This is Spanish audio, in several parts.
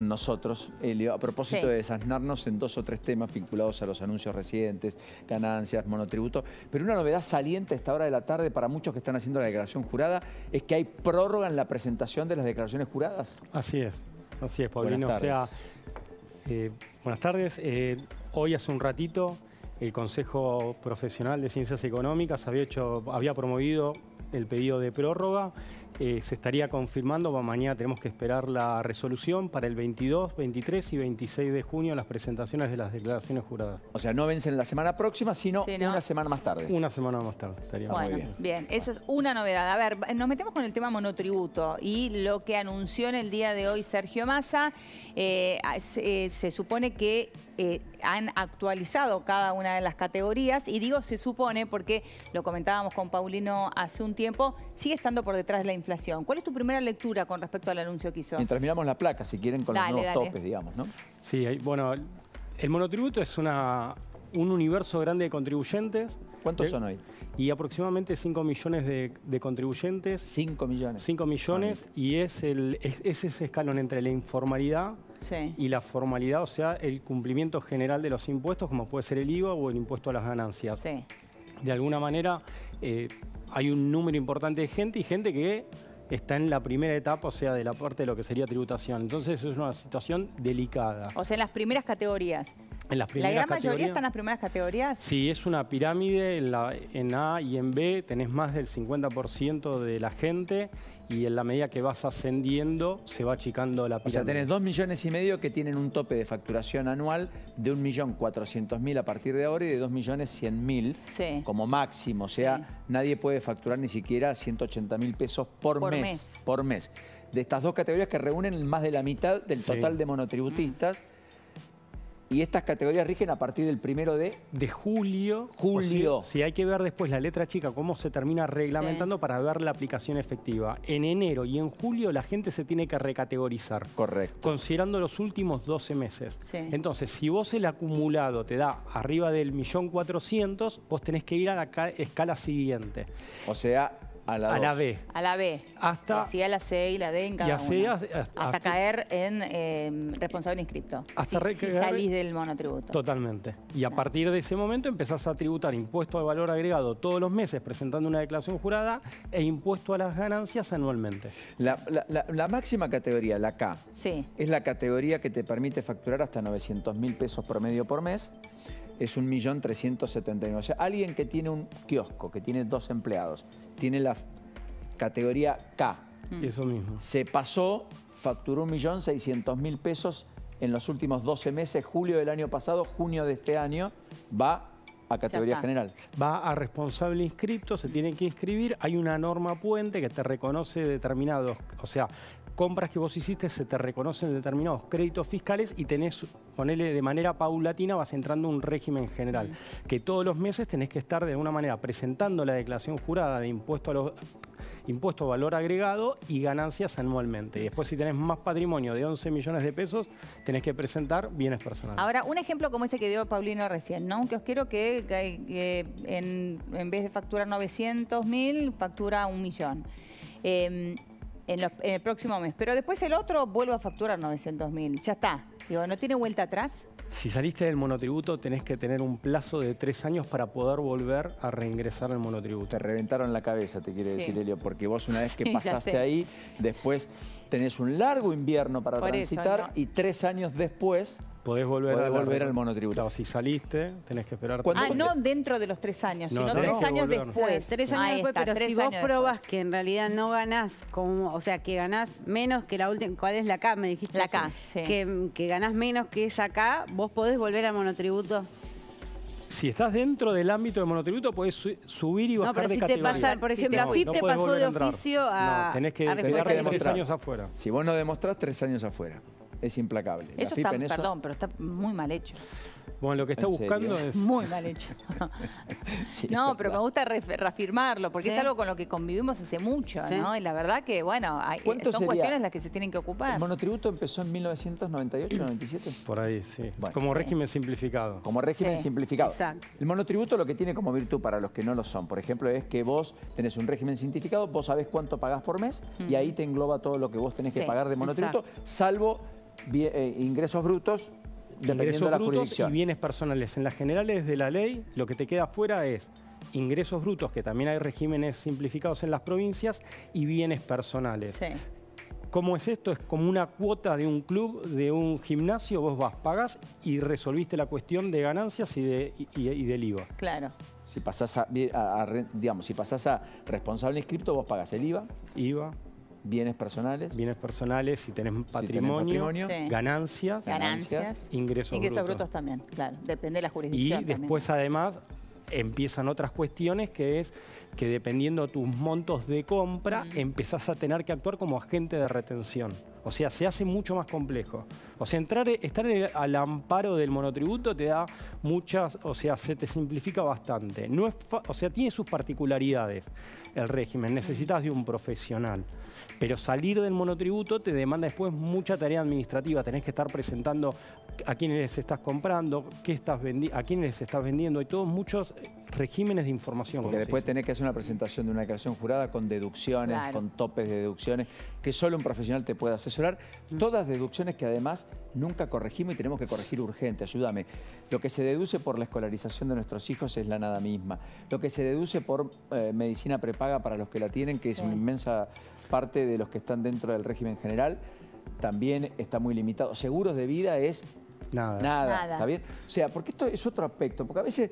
Nosotros, Elio, a propósito Sí. de desasnarnos en 2 o 3 temas vinculados a los anuncios recientes, ganancias, monotributo, pero una novedad saliente a esta hora de la tarde para muchos que están haciendo la declaración jurada es que hay prórroga en la presentación de las declaraciones juradas. Así es, Paulino. Buenas tardes. Buenas tardes. Hoy hace un ratito el Consejo Profesional de Ciencias Económicas había promovido el pedido de prórroga. Se estaría confirmando, mañana tenemos que esperar la resolución para el 22, 23 y 26 de junio las presentaciones de las declaraciones juradas. O sea, no vencen la semana próxima, sino Sí, ¿no? una semana más tarde. Una semana más tarde estaría. Bueno, muy bien, esa es una novedad. A ver, nos metemos con el tema monotributo y lo que anunció en el día de hoy Sergio Massa. Se supone que han actualizado cada una de las categorías, y digo se supone porque lo comentábamos con Paulino hace un tiempo, sigue estando por detrás de la inflación. ¿Cuál es tu primera lectura con respecto al anuncio que hizo? Mientras miramos la placa, si quieren, con los nuevos topes, digamos, ¿no? Sí, bueno, el monotributo es un universo grande de contribuyentes. ¿Cuántos son hoy? Y aproximadamente 5 millones de contribuyentes. 5 millones. 5 millones, y es ese escalón entre la informalidad y la formalidad, o sea, el cumplimiento general de los impuestos, como puede ser el IVA o el impuesto a las ganancias. Sí. De alguna manera, hay un número importante de gente y gente que está en la primera etapa, o sea, de la parte de lo que sería tributación. Entonces es una situación delicada. O sea, en las primeras categorías. En las primeras ¿La gran mayoría categorías está en las primeras categorías? Sí, es una pirámide. En A y en B tenés más del 50% de la gente, y en la medida que vas ascendiendo se va achicando la pirámide. O sea, tenés 2,5 millones que tienen un tope de facturación anual de 1.400.000 a partir de ahora y de 2.100.000 Sí. como máximo. O sea, Sí. nadie puede facturar ni siquiera 180.000 pesos por mes. Por mes. De estas dos categorías que reúnen más de la mitad del total de monotributistas. Y estas categorías rigen a partir del 1 de julio. Julio. Sí, hay que ver después la letra chica, cómo se termina reglamentando para ver la aplicación efectiva. En enero y en julio la gente se tiene que recategorizar. Correcto. Considerando los últimos 12 meses. Sí. Entonces, si vos el acumulado te da arriba del 1.400.000, vos tenés que ir a la escala siguiente. O sea, a la B. A la B. Hasta... Sí, a la C y la D en cada una. Hasta caer en responsable inscripto. Si salís del monotributo. Totalmente. Y a partir de ese momento empezás a tributar impuesto al valor agregado todos los meses presentando una declaración jurada e impuesto a las ganancias anualmente. La máxima categoría, la K, es la categoría que te permite facturar hasta 900.000 pesos promedio por mes. Es 1.379.000. O sea, alguien que tiene un kiosco, que tiene 2 empleados, tiene la categoría K. Eso mismo. Se pasó, facturó 1.600.000 pesos en los últimos 12 meses, julio del año pasado, junio de este año, va a categoría general. Va a responsable inscripto, se tiene que inscribir. Hay una norma puente que te reconoce determinados, o sea, compras que vos hiciste, se te reconocen determinados créditos fiscales y tenés, ponele de manera paulatina, vas entrando a un régimen general. Que todos los meses tenés que estar de alguna manera presentando la declaración jurada de impuesto a valor agregado y ganancias anualmente. Y después, si tenés más patrimonio de 11 millones de pesos, tenés que presentar bienes personales. Ahora, un ejemplo como ese que dio Paulino recién, ¿no? Un kiosquero que en vez de facturar 900.000, factura 1 millón. En el próximo mes. Pero después el otro vuelve a facturar 900.000. Ya está. Digo, ¿no tiene vuelta atrás? Si saliste del monotributo, tenés que tener un plazo de 3 años para poder volver a reingresar al monotributo. Te reventaron la cabeza, te quiere decir, Elio, porque vos una vez que pasaste ahí, después tenés un largo invierno para transitar y 3 años después podés volver al monotributo. Claro, si saliste, tenés que esperar. No dentro de los 3 años, sino 3 años después. 3 años después, pero si vos probás que en realidad no ganás, o sea, que ganás menos que la última, ¿cuál es la K? Me dijiste. La K, sí. Que ganás menos que esa K, ¿vos podés volver al monotributo? Si estás dentro del ámbito del monotributo, podés subir y bajar de categoría. No, pero si te pasa, por ejemplo, AFIP te pasó de oficio a... No, tenés que quedar 3 años afuera. Si vos no demostrás, 3 años afuera. Es implacable. Eso está, perdón, pero está muy mal hecho. Bueno, lo que está buscando es... Muy mal hecho. No, pero me gusta reafirmarlo, porque es algo con lo que convivimos hace mucho, ¿no? Y la verdad que, bueno, son cuestiones las que se tienen que ocupar. ¿El monotributo empezó en 1998, 97? Por ahí, sí. Bueno, como régimen simplificado. Como régimen simplificado. Exacto. El monotributo lo que tiene como virtud para los que no lo son, por ejemplo, es que vos tenés un régimen simplificado, vos sabés cuánto pagás por mes y ahí te engloba todo lo que vos tenés que pagar de monotributo, salvo ingresos brutos, dependiendo de la jurisdicción. Y bienes personales. En las generales de la ley, lo que te queda fuera es ingresos brutos, que también hay regímenes simplificados en las provincias, y bienes personales. Sí. ¿Cómo es esto? Es como una cuota de un club, de un gimnasio, vos vas, pagás y resolviste la cuestión de ganancias y del IVA. Claro. Si pasás digamos, si pasás a responsable inscripto, vos pagás el IVA. Bienes personales. Bienes personales, si tenés patrimonio, sí. Ganancias. Ingresos brutos también, claro. Depende de la jurisdicción. Y después además empiezan otras cuestiones, que es que dependiendo de tus montos de compra, empezás a tener que actuar como agente de retención. O sea, se hace mucho más complejo. O sea, estar al amparo del monotributo te da muchas, o sea, se te simplifica bastante. No es o sea, tiene sus particularidades el régimen, necesitas de un profesional. Pero salir del monotributo te demanda después mucha tarea administrativa. Tenés que estar presentando a quiénes les estás comprando, a quiénes les estás vendiendo. Hay todos muchos regímenes de información. Porque después tenés que hacer una presentación de una declaración jurada con deducciones, claro, con topes de deducciones, que solo un profesional te puede asesorar. Todas deducciones que además nunca corregimos y tenemos que corregir urgente. Ayúdame. Lo que se deduce por la escolarización de nuestros hijos es la nada misma. Lo que se deduce por medicina prepaga para los que la tienen, que es una inmensa parte de los que están dentro del régimen general, también está muy limitado. Seguros de vida es nada. ¿Está bien? O sea, porque esto es otro aspecto, porque a veces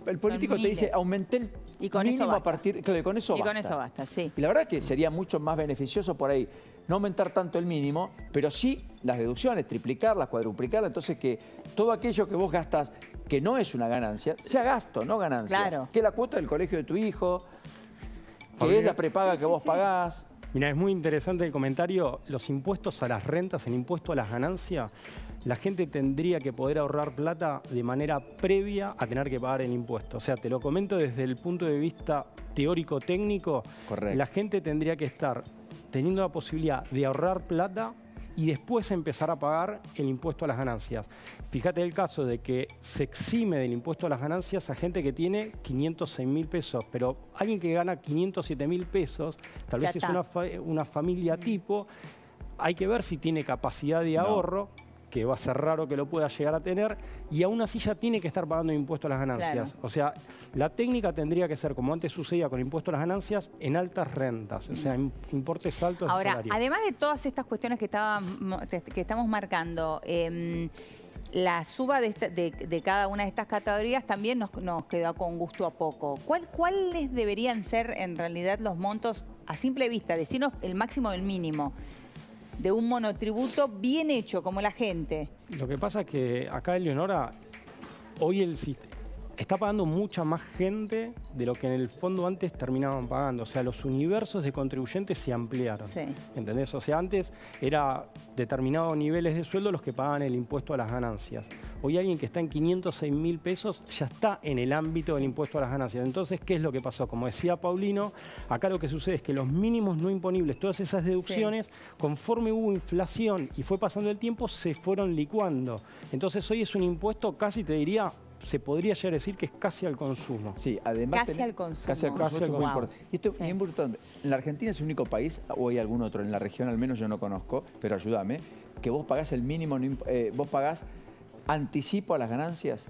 el político te dice, aumenté el mínimo a partir... Claro, y con eso basta. Y con eso basta, sí. Y la verdad que sería mucho más beneficioso por ahí no aumentar tanto el mínimo, pero sí las deducciones, triplicarlas, cuadruplicarlas, entonces que todo aquello que vos gastas, que no es una ganancia, sea gasto, no ganancia. Claro. Que es la cuota del colegio de tu hijo, que es la prepaga que vos pagás. Mira, es muy interesante el comentario. Los impuestos a las rentas, el impuesto a las ganancias, la gente tendría que poder ahorrar plata de manera previa a tener que pagar el impuesto. O sea, te lo comento desde el punto de vista teórico-técnico. Correcto. La gente tendría que estar teniendo la posibilidad de ahorrar plata y después empezar a pagar el impuesto a las ganancias. Fíjate el caso de que se exime del impuesto a las ganancias a gente que tiene 506.000 pesos, pero alguien que gana 507.000 pesos, tal vez es una familia tipo, hay que ver si tiene capacidad de ahorro, que va a ser raro que lo pueda llegar a tener, y aún así ya tiene que estar pagando impuesto a las ganancias. Claro. O sea, la técnica tendría que ser, como antes sucedía con el impuesto a las ganancias, en altas rentas, o sea, importes altos de salario. Ahora, además de todas estas cuestiones que estamos marcando, la suba de cada una de estas categorías también nos quedó con gusto a poco. ¿Cuáles deberían ser en realidad los montos a simple vista? Decirnos el máximo del mínimo de un monotributo bien hecho, como la gente. Lo que pasa es que acá, Eleonora, hoy el sistema está pagando mucha más gente de lo que en el fondo antes terminaban pagando. O sea, los universos de contribuyentes se ampliaron. Sí. ¿Entendés? O sea, antes era determinados niveles de sueldo los que pagaban el impuesto a las ganancias. Hoy alguien que está en 506.000 pesos ya está en el ámbito del impuesto a las ganancias. Entonces, ¿qué es lo que pasó? Como decía Paulino, acá lo que sucede es que los mínimos no imponibles, todas esas deducciones, conforme hubo inflación y fue pasando el tiempo, se fueron licuando. Entonces, hoy es un impuesto casi, te diría, se podría llegar a decir que es casi al consumo. Sí, además... Casi al consumo. Casi al consumo. Muy importante. Y esto es importante. En la Argentina es el único país, o hay algún otro, en la región al menos yo no conozco, pero ayúdame, que vos pagás el mínimo, vos pagás anticipo a las ganancias.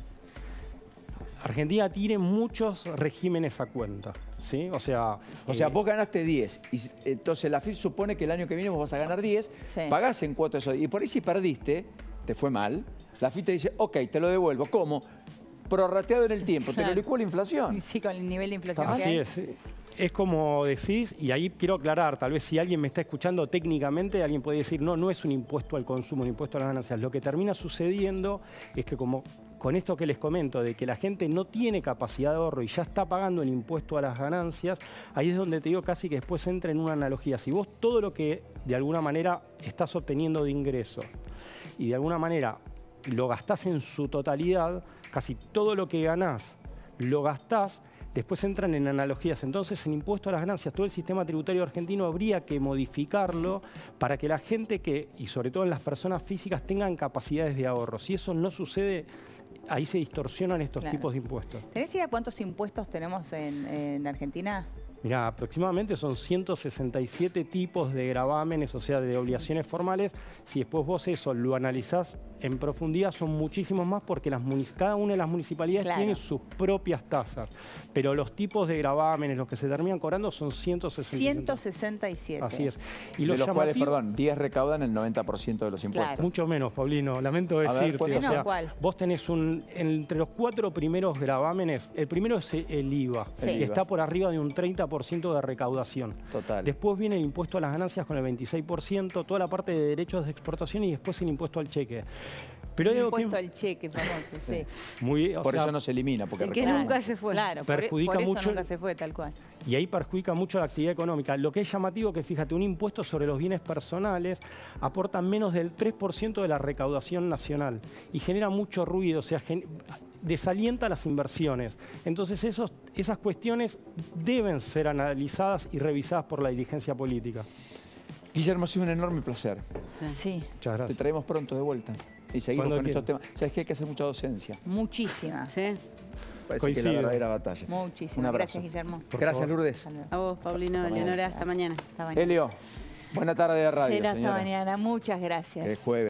Argentina tiene muchos regímenes a cuenta, ¿sí? O sea, vos ganaste 10, y entonces la FIP supone que el año que viene vos vas a ganar 10, pagás en cuotas, y por ahí si perdiste, te fue mal, la FIP te dice, ok, te lo devuelvo. ¿Cómo? Prorrateado en el tiempo, te lo licuó la inflación. Sí, con el nivel de inflación que hay. Así es. Es como decís, y ahí quiero aclarar, tal vez si alguien me está escuchando técnicamente, alguien puede decir, no es un impuesto al consumo, un impuesto a las ganancias. Lo que termina sucediendo es que como con esto que les comento, de que la gente no tiene capacidad de ahorro y ya está pagando el impuesto a las ganancias, ahí es donde te digo casi que después entra en una analogía. Si vos todo lo que de alguna manera estás obteniendo de ingreso y de alguna manera lo gastás en su totalidad, casi todo lo que ganás lo gastás, después entran en analogías. Entonces, el impuesto a las ganancias, todo el sistema tributario argentino habría que modificarlo para que la gente y sobre todo en las personas físicas, tengan capacidades de ahorro. Si eso no sucede, ahí se distorsionan estos tipos de impuestos. ¿Tenés idea cuántos impuestos tenemos en Argentina? Mirá, aproximadamente son 167 tipos de gravámenes, o sea, de obligaciones formales. Si después vos eso lo analizás en profundidad, son muchísimos más porque cada una de las municipalidades tiene sus propias tasas. Pero los tipos de gravámenes, los que se terminan cobrando, son 167. Así es. Y de los cuales, perdón, 10 recaudan el 90% de los impuestos. Claro. Mucho menos, Paulino. Lamento decirte. Vos tenés entre los 4 primeros gravámenes, el primero es el IVA, que está por arriba de un 30% de recaudación. Total. Después viene el impuesto a las ganancias con el 26%, toda la parte de derechos de exportación y después el impuesto al cheque. Pero el impuesto al cheque, famoso, sí. Por eso no se elimina. Porque que nunca se fue. Claro, perjudica por eso mucho, nunca se fue, tal cual. Y ahí perjudica mucho la actividad económica. Lo que es llamativo que, fíjate, un impuesto sobre los bienes personales aporta menos del 3% de la recaudación nacional y genera mucho ruido, o sea, desalienta las inversiones. Entonces esas cuestiones deben ser analizadas y revisadas por la dirigencia política. Guillermo, ha sido un enorme placer. Sí. Muchas gracias. Te traemos pronto de vuelta y seguimos con estos temas. ¿Sabes que hay que hacer mucha docencia? Muchísima. Sí. Parece que es la verdadera batalla. Muchísimas. Un abrazo. Gracias, Guillermo. Gracias, Lourdes. A vos, Paulino, Leonora, hasta mañana. Helio, buena tarde de radio, Será señora. hasta mañana. Muchas gracias. El jueves.